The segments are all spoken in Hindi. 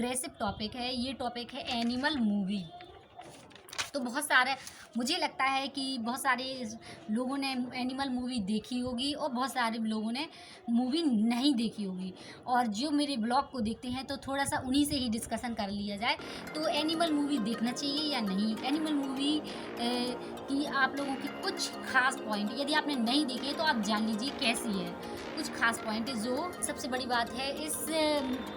एग्रेसिव टॉपिक है। ये टॉपिक है एनिमल मूवी। तो बहुत सारे, मुझे लगता है कि बहुत सारे लोगों ने एनिमल मूवी देखी होगी और बहुत सारे लोगों ने मूवी नहीं देखी होगी। और जो मेरे ब्लॉग को देखते हैं तो थोड़ा सा उन्हीं से ही डिस्कशन कर लिया जाए। तो एनिमल मूवी देखना चाहिए या नहीं, एनिमल मूवी की आप लोगों की कुछ खास पॉइंट, यदि आपने नहीं देखे तो आप जान लीजिए कैसी है। कुछ खास पॉइंट जो सबसे बड़ी बात है इस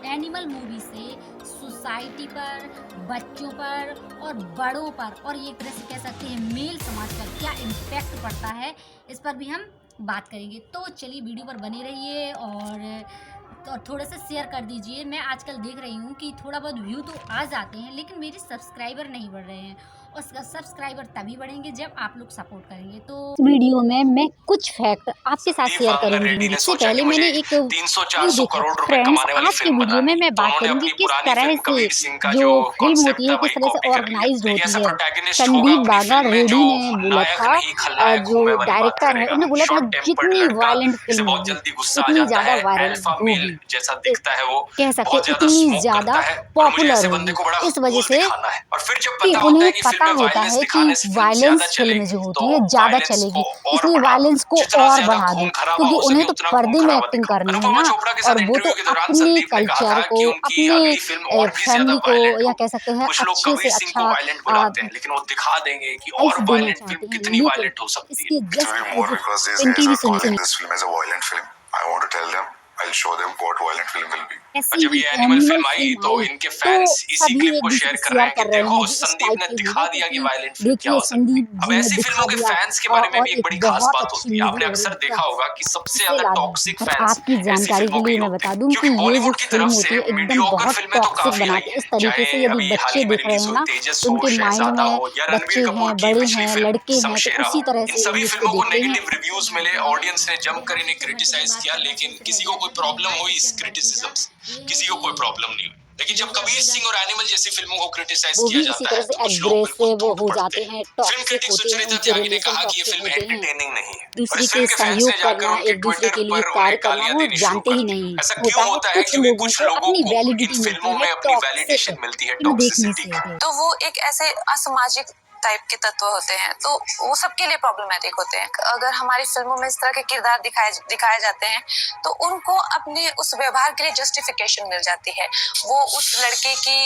एनिमल मूवी से सोसाइटी पर, बच्चों पर और बड़ों पर, और एक तरह से कह सकते हैं मेल समाज पर क्या इम्पैक्ट पड़ता है, इस पर भी हम बात करेंगे। तो चलिए वीडियो पर बने रहिए और थोड़ा सा शेयर कर दीजिए। मैं आजकल देख रही हूँ कि थोड़ा बहुत व्यू तो आ जाते हैं लेकिन मेरे सब्सक्राइबर नहीं बढ़ रहे हैं, और सब्सक्राइबर तभी बढ़ेंगे जब आप लोग सपोर्ट करेंगे। तो वीडियो में मैं कुछ फैक्ट आपके साथ शेयर करूंगी। इससे पहले मैंने एक 300-400 देखा करोड़ रुपए फ्रेंड्स, कमाने वाली आज के फिल्म वीडियो बनानी, में मैं तो बात उन्होंने करूंगी अपनी किस पुरानी तरह फिल्म से कबीर सिंह का जो जो फिल्म कॉन्सेप्ट होती था है किस वही तरह से कॉपी कर लिया। ऑर्गेनाइज्ड लेकिन होती ऐसा है। प्रोटैगनिस्ट होगा संदीप अपनी बागा फिल्म में रेड्डी जो ने बोला नायक था, नहीं खलनायक जो होने वाली बात डायरेक्टर है करेगा। उन्होंने बोला था शॉर्ट टेम्पर्ड जितनी लड़का वायलेंट जिसे फिल्म बहुत होगी जल्दी गुस्सा आ उतनी जाता ज़्यादा है, वायरल अल्फा मेल होगी, जैसा दिखता है वो, कह सकते बहुत ज्यादा इतनी स्मोक ज़्यादा करता है और मुझे पॉपुलर ऐसे बंदे होगी। को बड़ा इस वजह कूल से दिखाना है। और फिर जब कि पता होता उन्हें है कि फिल्म पता में होता वायलेंस है कि दिखाने से फिल्म ज्यादा वायलेंस फिल्म जो चलेगी होती तो है ज़्यादा वायलेंस को चलेगी, और इसलिए बढ़ा दो। वायलेंस को जितना और ज्यादा बढ़ा दो, खून खराबा क्योंकि हो उन्हें सके तो उतना खून पर्दे में खराबा एक्टिंग दिखाओ। करनी है अनुपमा ना, चोपड़ा के और साथ वो तो इंटरव्यू के दौरान अपने संदीप ने कहा कल्चर था को, कि उनकी अपने अगली फिल्म और भी ज्यादा फैमिली को, वायलेंट या हो। कह सकते हैं कुछ लोग अच्छे से कबीर सिंह को अच्छा वायलेंट बुलाते हैं लेकिन वो दिखा देंगे कि लाइफ और देना वायलेंट फिल्म चाहते हैं। कितनी लेकिन वायलेंट हो सकती इसके है। It will just be more opposite because these इनकी guys भी are सुनिए। calling this film as a violent film. I want to tell them, I'll show them what violent film will be. ऐसी जब ही ये एनिमल एनिमल फिल्म आई फिल्म तो आई इनके तो फैंस इसी सभी क्लिप एक को दूसरे शेयर से कर रहे शेयर हैं कि कर रहे देखो हैं कि इस संदीप टाइप ने की दिखा वीडियो, दिया कि क्योंकि वायलेंट फिल्म क्या देखिए हो सकती है। संदीप अब जी ने ऐसी दिखा फिल्मों के दिया, फैंस के बारे में और भी एक एक बड़ी खास बहुत बात अच्छी होती है। मूवी आपने है अक्सर देखा ड्रग्स होगा कि सबसे इसे ज्यादा ला दो। टॉक्सिक और फैंस आपकी ऐसी जानकारी फिल्मों के के लिए ही मैं होते बता हैं दूं कि क्योंकि ये जो बॉलीवुड की तरफ फिल्म से होती है एकदम मीडियोकर बहुत फिल्में तो टॉक्सिक काफी आई बनाती है। हैं, इस तरीके चाहे से यदि अभी हाल बच्चे ही में देख रहे रिलीज हैं हुई ना तेजस तो हो, उनके माइंड शहजादा में हो या रणबीर बच्चे कपूर हैं, की बड़े पिछली हैं, फिल्म लड़के हैं, तो शमशेरा उसी हो, तरह इन से सभी ये इसको फिल्मों को देखते हैं। नेगेटिव रिव्यूज मिले, ऑडियंस ने जमकर इन्हें क्रिटिसाइज किया, लेकिन किसी को कोई प्रॉब्लम हुई इस क्रिटिसिज्म से? किसी को कोई प्रॉब्लम नहीं हुई। लेकिन जब कबीर सिंह और एनिमल जैसी फिल्मों को क्रिटिसाइज वो किया भी इसी जाता तरह है से तो कुछ लोग बिल्कुल एग्रेसिव टूट हो पड़ते जाते हैं। हैं, फिल्म टॉक्सिक क्रिटिक होते हैं, सुचरिता उनके त्यागी ने रिलेशन कहा कि ये टॉक्सिक फिल्म होते हैं, एंटरटेनिंग नहीं है और दूसरे इस के फिल्म के फैंस ने सहयोग जाकर करना, उनके एक दूसरे ट्विटर के लिए पर कार्य उन्हें करना गालियां वो देनी शुरू जानते कर ही दी। नहीं। ऐसा क्यों होता है होता है? कुछ क्योंकि लोगों कुछ को लोगों अपनी को इन वैलिडिटी फिल्मों मिलती है में अपनी टॉक्सिक वैलिडेशन मिलती है फिल्म देखने टॉक्सिसिटी से। की। तो वो एक ऐसे असामाजिक टाइप के तत्व होते हैं तो वो सबके लिए प्रॉब्लमेटिक होते हैं। अगर हमारी फिल्मों में इस तरह के किरदार दिखाए जाते हैं तो उनको अपने उस व्यवहार के लिए जस्टिफिकेशन मिल जाती है। वो उस लड़के की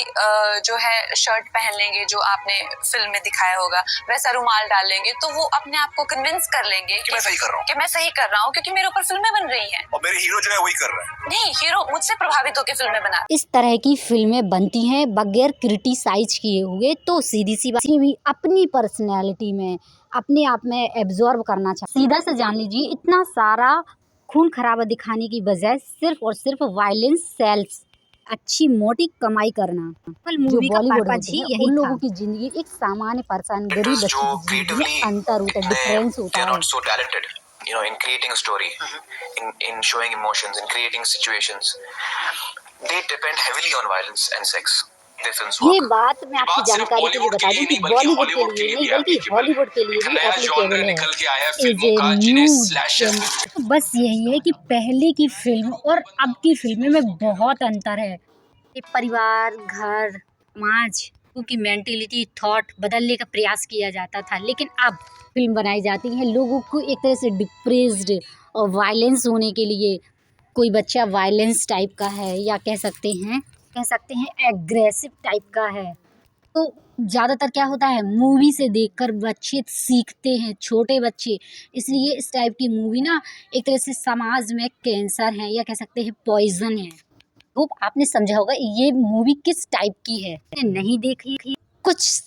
जो है शर्ट पहन लेंगे जो आपने फिल्म में दिखाया होगा, वैसा रुमाल डाल लेंगे तो वो अपने आप को कन्विंस कर लेंगे कि मैं सही कर रहा हूँ, कि मैं सही कर रहा हूँ क्योंकि मेरे ऊपर फिल्में बन रही हैं और मेरे हीरो जो है वही कर रहा है। नहीं, हीरो मुझसे प्रभावित होकर फिल्में बना। इस तरह की फिल्में बनती हैं बगैर क्रिटिसाइज किए हुए, तो सीधी सी बात भी अपनी पर्सनैलिटी में अपने आप में एब्जॉर्ब करना चाहिए। सीधा से जान लीजिए इतना सारा खून खराबा दिखाने की बजाय सिर्फ और सिर्फ वायलेंस सेल्स, अच्छी मोटी कमाई करना, जो बॉलीवुड होते हैं उन लोगों की जिंदगी, एक सामान्य पर्सन गरीब बच्चे की जिंदगी में अंतर होता है, डिफरेंस होता है। so talented, in creating a story, in showing emotions, in creating situations, they depend heavily on violence and sex. ये बात मैं आपकी जानकारी के लिए बता दूं कि बॉलीवुड के लिए नहीं बल्कि हॉलीवुड के लिए भी एप्लीकेबल है। इज ए न्यू बस यही है कि पहले की फिल्म और अब की फिल्में में बहुत अंतर है। एक परिवार, घर, समाज की मेंटेलिटी, थॉट बदलने का प्रयास किया जाता था, लेकिन अब फिल्म बनाई जाती है लोगों को एक तरह से डिप्रेस्ड और वायलेंस होने के लिए। कोई बच्चा वायलेंस टाइप का है या कह सकते हैं एग्रेसिव टाइप का है। तो ज़्यादातर क्या होता है मूवी से देखकर बच्चे सीखते हैं, छोटे बच्चे, इसलिए इस टाइप की मूवी ना एक तरह से समाज में कैंसर है या कह सकते हैं पॉइजन है। होप आपने समझा होगा ये मूवी किस टाइप की है। नहीं देखी कुछ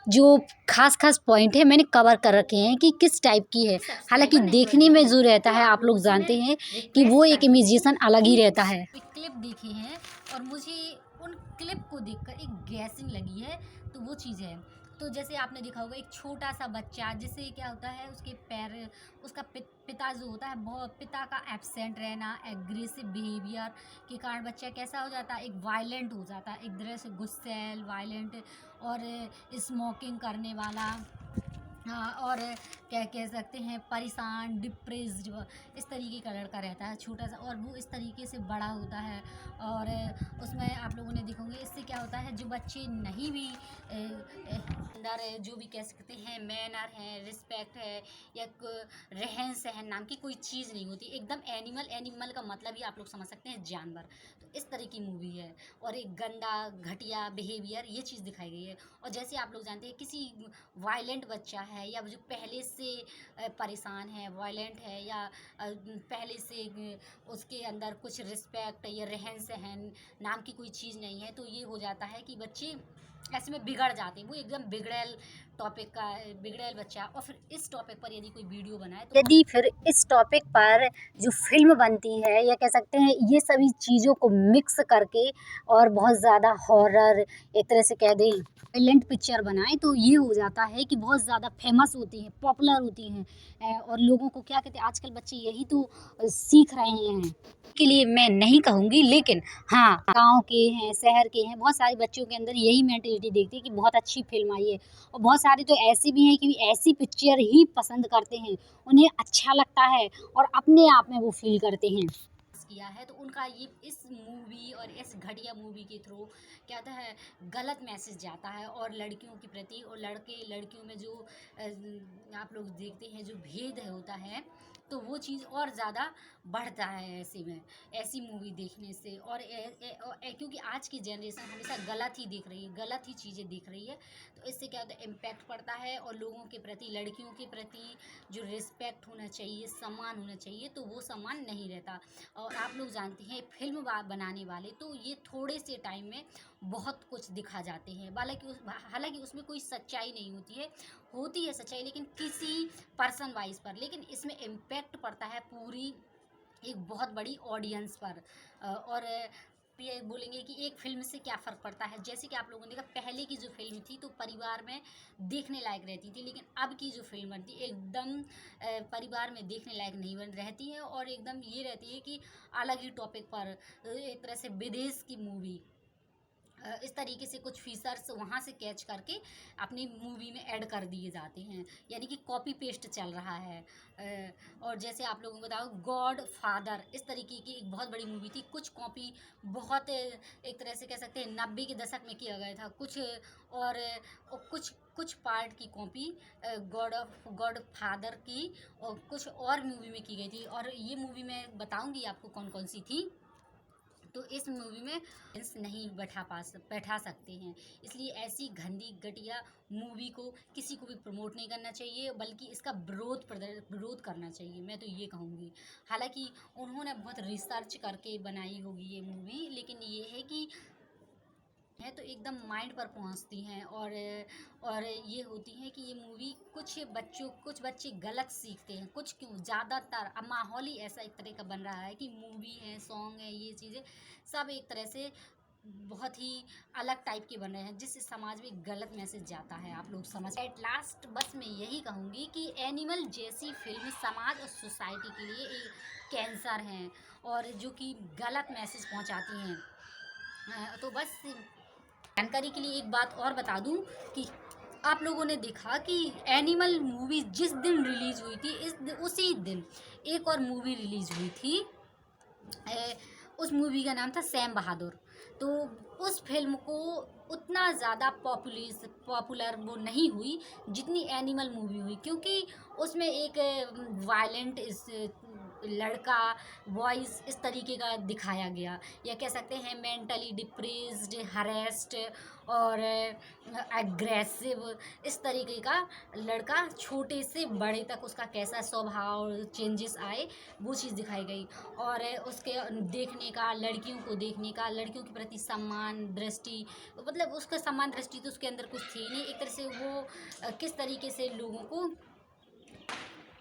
जो खास पॉइंट है मैंने कवर कर रखे हैं कि किस टाइप की है। हालांकि देखने में जो रहता है आप लोग जानते हैं कि वो एक इमेजिनेशन अलग ही रहता है। क्लिप देखे हैं और मुझे उन क्लिप को देखकर एक गैसिंग लगी है, तो वो चीज़ है। तो जैसे आपने देखा होगा एक छोटा सा बच्चा, जिससे क्या होता है उसके पैर, उसका पिता जो होता है बहुत, पिता का एब्सेंट रहना, एग्रेसिव बिहेवियर के कारण बच्चा कैसा हो जाता है, एक वायलेंट हो जाता है, एक तरह से गुस्सैल, वायलेंट और स्मोकिंग करने वाला, हाँ, और क्या कह सकते हैं परेशान, डिप्रेस्ड, इस तरीके का लड़का रहता है छोटा सा, और वो इस तरीके से बड़ा होता है। और उसमें आप लोगों ने देखोगे इससे क्या क्या होता है, जो बच्चे नहीं भी अंदर जो भी कह सकते हैं मैनर है, रिस्पेक्ट है, या रहन सहन नाम की कोई चीज़ नहीं होती, एकदम एनिमल। एनिमल का मतलब ही आप लोग समझ सकते हैं जानवर। तो इस तरह की मूवी है, और एक गंदा घटिया बिहेवियर ये चीज़ दिखाई गई है। और जैसे आप लोग जानते हैं, किसी वायलेंट बच्चा है या जो पहले से परेशान है, वायलेंट है, या पहले से उसके अंदर कुछ रिस्पेक्ट या रहन सहन नाम की कोई चीज़ नहीं है, तो ये हो जाता है कि बच्चे ऐसे में बिगड़ जाते हैं। वो एकदम बिगड़ैल टॉपिक का बिगड़ैल बच्चा। और फिर इस टॉपिक पर यदि कोई वीडियो बनाए, तो यदि फिर इस टॉपिक पर जो फिल्म बनती है, या कह सकते हैं ये सभी चीज़ों को मिक्स करके और बहुत ज़्यादा हॉरर, एक तरह से कह दें वायलेंट पिक्चर बनाएं, तो ये हो जाता है कि बहुत ज़्यादा फेमस होती हैं, पॉपुलर होती हैं। और लोगों को क्या कहते हैं, आजकल बच्चे यही तो सीख रहे हैं। के लिए मैं नहीं कहूँगी, लेकिन हाँ, गाँव के हैं, शहर के हैं, बहुत सारे बच्चों के अंदर यही मेंटेलिटी देखती है कि बहुत अच्छी फिल्म आई है। और बहुत सारे तो ऐसे भी हैं कि ऐसी पिक्चर ही पसंद करते हैं, उन्हें अच्छा लगता है और अपने आप में वो फील करते हैं किया है। तो उनका ये इस मूवी और इस घटिया मूवी के थ्रू क्या होता है, गलत मैसेज जाता है, और लड़कियों के प्रति और लड़के लड़कियों में जो आप लोग देखते हैं जो भेद है होता है, तो वो चीज़ और ज़्यादा बढ़ता है ऐसे में, ऐसी मूवी देखने से। और क्योंकि आज की जनरेशन हमेशा गलत ही देख रही है, गलत ही चीज़ें देख रही है, तो इससे क्या होता है, इम्पैक्ट पड़ता है। और लोगों के प्रति, लड़कियों के प्रति जो रिस्पेक्ट होना चाहिए, सम्मान होना चाहिए, तो वो सम्मान नहीं रहता। और आप लोग जानते हैं फिल्म बनाने वाले तो ये थोड़े से टाइम में बहुत कुछ दिखा जाते हैं। हालांकि उसमें कोई सच्चाई नहीं होती है सच्चाई, लेकिन किसी पर्सन वाइज पर। लेकिन इसमें इम्पैक्ट पड़ता है पूरी एक बहुत बड़ी ऑडियंस पर। और ये बोलेंगे कि एक फिल्म से क्या फ़र्क पड़ता है। जैसे कि आप लोगों ने देखा, पहले की जो फिल्म थी तो परिवार में देखने लायक रहती थी, लेकिन अब की जो फिल्म बनती है एकदम परिवार में देखने लायक नहीं बन रहती है, और एकदम ये रहती है कि अलग ही टॉपिक पर, एक तरह से विदेश की मूवी, इस तरीके से कुछ फीचर्स वहाँ से कैच करके अपनी मूवी में ऐड कर दिए जाते हैं, यानी कि कॉपी पेस्ट चल रहा है। और जैसे आप लोगों को बताओ, गॉड फादर इस तरीके की एक बहुत बड़ी मूवी थी, कुछ कॉपी बहुत एक तरह से कह सकते हैं 90 के दशक में किया गया था कुछ, और कुछ पार्ट की कॉपी गॉड फादर की और कुछ और मूवी में की गई थी। और ये मूवी मैं बताऊंगी आपको कौन कौन सी थी। तो इस मूवी में नहीं बैठा सकते हैं, इसलिए ऐसी गंदी घटिया मूवी को किसी को भी प्रमोट नहीं करना चाहिए, बल्कि इसका विरोध करना चाहिए, मैं तो ये कहूँगी। हालांकि उन्होंने बहुत रिसर्च करके बनाई होगी ये मूवी, लेकिन ये है कि है तो एकदम माइंड पर पहुंचती हैं। और ये होती हैं कि ये मूवी कुछ बच्चे गलत सीखते हैं, कुछ क्यों ज़्यादातर अब माहौल ही ऐसा एक तरह का बन रहा है कि मूवी है, सॉन्ग है, ये चीज़ें सब एक तरह से बहुत ही अलग टाइप के बन रहे हैं, जिससे समाज में गलत मैसेज जाता है। आप लोग समझ। एट लास्ट बस मैं यही कहूँगी कि एनिमल जैसी फिल्म समाज और सोसाइटी के लिए एक कैंसर हैं, और जो कि गलत मैसेज पहुँचाती हैं। तो बस जानकारी के लिए एक बात और बता दूं कि आप लोगों ने देखा कि एनिमल मूवी जिस दिन रिलीज हुई थी, उसी दिन एक और मूवी रिलीज हुई थी। उस मूवी का नाम था सैम बहादुर। तो उस फिल्म को उतना ज़्यादा पॉपुलर वो नहीं हुई जितनी एनिमल मूवी हुई, क्योंकि उसमें एक वायलेंट लड़का वॉइस इस तरीके का दिखाया गया, या कह सकते हैं मेंटली डिप्रेस्ड, हरेस्ड और एग्रेसिव, इस तरीके का लड़का, छोटे से बड़े तक उसका कैसा स्वभाव चेंजेस आए वो चीज़ दिखाई गई। और उसके देखने का, लड़कियों को देखने का, लड़कियों के प्रति सम्मान दृष्टि, मतलब उसका सम्मान दृष्टि तो उसके अंदर कुछ थी नहीं, एक तरह से वो किस तरीके से लोगों को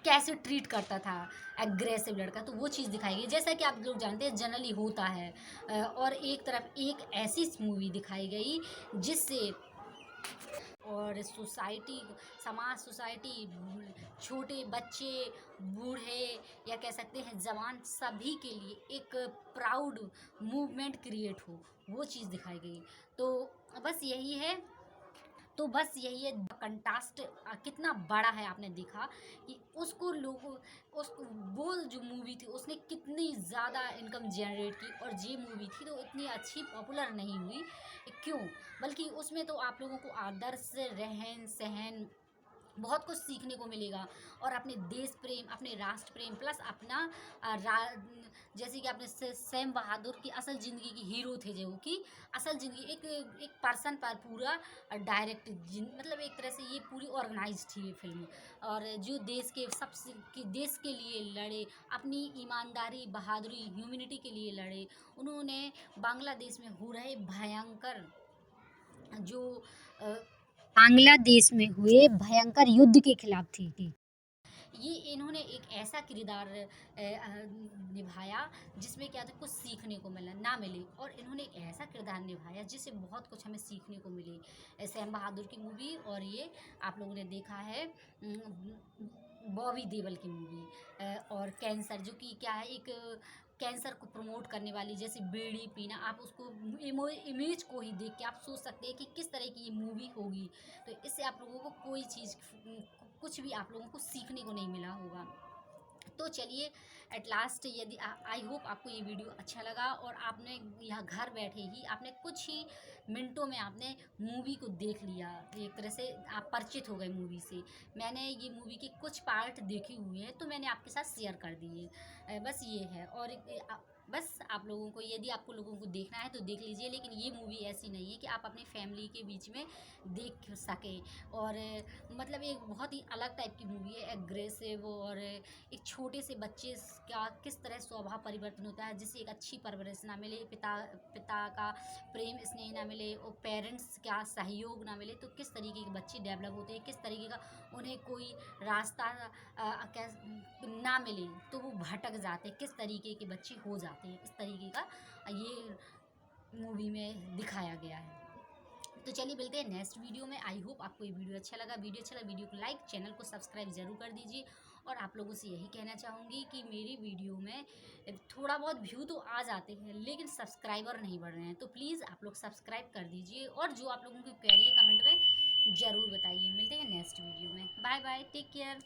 कैसे ट्रीट करता था, एग्रेसिव लड़का, तो वो चीज़ दिखाई गई। जैसा कि आप लोग जानते हैं जनरली होता है। और एक तरफ एक ऐसी मूवी दिखाई गई जिससे और सोसाइटी, छोटे बच्चे, बूढ़े, या कह सकते हैं जवान, सभी के लिए एक प्राउड मूवमेंट क्रिएट हो, वो चीज़ दिखाई गई। तो बस यही है। तो बस यही है कंट्रास्ट कितना बड़ा है। आपने देखा कि उसको लोगों उसको वो जो मूवी थी उसने कितनी ज़्यादा इनकम जनरेट की, और ये मूवी थी तो इतनी अच्छी पॉपुलर नहीं हुई। क्यों? बल्कि उसमें तो आप लोगों को आदर्श, रहन सहन बहुत कुछ सीखने को मिलेगा, और अपने देश प्रेम, अपने राष्ट्र प्रेम, प्लस अपना जैसे कि आपने सैम बहादुर की असल ज़िंदगी की हीरो थे, जो कि असल ज़िंदगी एक एक पर्सन पर पूरा डायरेक्ट मतलब एक तरह से ये पूरी ऑर्गेनाइज थी ये फिल्म। और जो देश के सबसे कि देश के लिए लड़े, अपनी ईमानदारी, बहादुरी, ह्यूमैनिटी के लिए लड़े। उन्होंने बांग्लादेश में हो रहे भयंकर जो बांग्लादेश में हुए भयंकर युद्ध के खिलाफ थी। ये इन्होंने एक ऐसा किरदार निभाया जिसमें क्या था, कुछ सीखने को मिला ना मिले, और इन्होंने एक ऐसा किरदार निभाया जिससे बहुत कुछ हमें सीखने को मिले। सैम बहादुर की मूवी, और ये आप लोगों ने देखा है बॉबी देओल की मूवी, और कैंसर, जो कि क्या है, एक कैंसर को प्रमोट करने वाली, जैसे बीड़ी पीना, आप उसको इमेज को ही देख के आप सोच सकते हैं कि किस तरह की ये मूवी होगी। तो इससे आप लोगों को कोई चीज़ कुछ भी आप लोगों को सीखने को नहीं मिला होगा। तो चलिए, एट लास्ट, यदि आई होप आपको ये वीडियो अच्छा लगा, और आपने यहाँ घर बैठे ही आपने कुछ ही मिनटों में आपने मूवी को देख लिया, एक तरह से आप परिचित हो गए मूवी से। मैंने ये मूवी के कुछ पार्ट देखे हुए हैं तो मैंने आपके साथ शेयर कर दिए। बस ये है, और बस आप लोगों को, यदि आपको लोगों को देखना है तो देख लीजिए, लेकिन ये मूवी ऐसी नहीं है कि आप अपनी फैमिली के बीच में देख सकें। और मतलब एक बहुत ही अलग टाइप की मूवी है, एग्रेसिव, और एक छोटे से बच्चे का किस तरह स्वभाव परिवर्तन होता है, जिससे एक अच्छी परवरिश ना मिले, पिता का प्रेम स्नेह ना मिले, और पेरेंट्स का सहयोग ना मिले, तो किस तरीके के बच्चे डेवलप होते हैं, किस तरीके का उन्हें कोई रास्ता ना मिले तो वो भटक जाते हैं, किस तरीके के बच्चे हो जाते हैं, इस तरीके का ये मूवी में दिखाया गया है। तो चलिए मिलते हैं नेक्स्ट वीडियो में। आई होप आपको ये वीडियो अच्छा लगा। वीडियो को लाइक, चैनल को सब्सक्राइब जरूर कर दीजिए। और आप लोगों से यही कहना चाहूँगी कि मेरी वीडियो में थोड़ा बहुत व्यू तो आ जाते हैं, लेकिन सब्सक्राइबर नहीं बढ़ रहे हैं, तो प्लीज़ आप लोग सब्सक्राइब कर दीजिए, और जो आप लोगों की क्वेरी है कमेंट में ज़रूर बताइए। मिलते हैं नेक्स्ट वीडियो में। Bye bye, take care.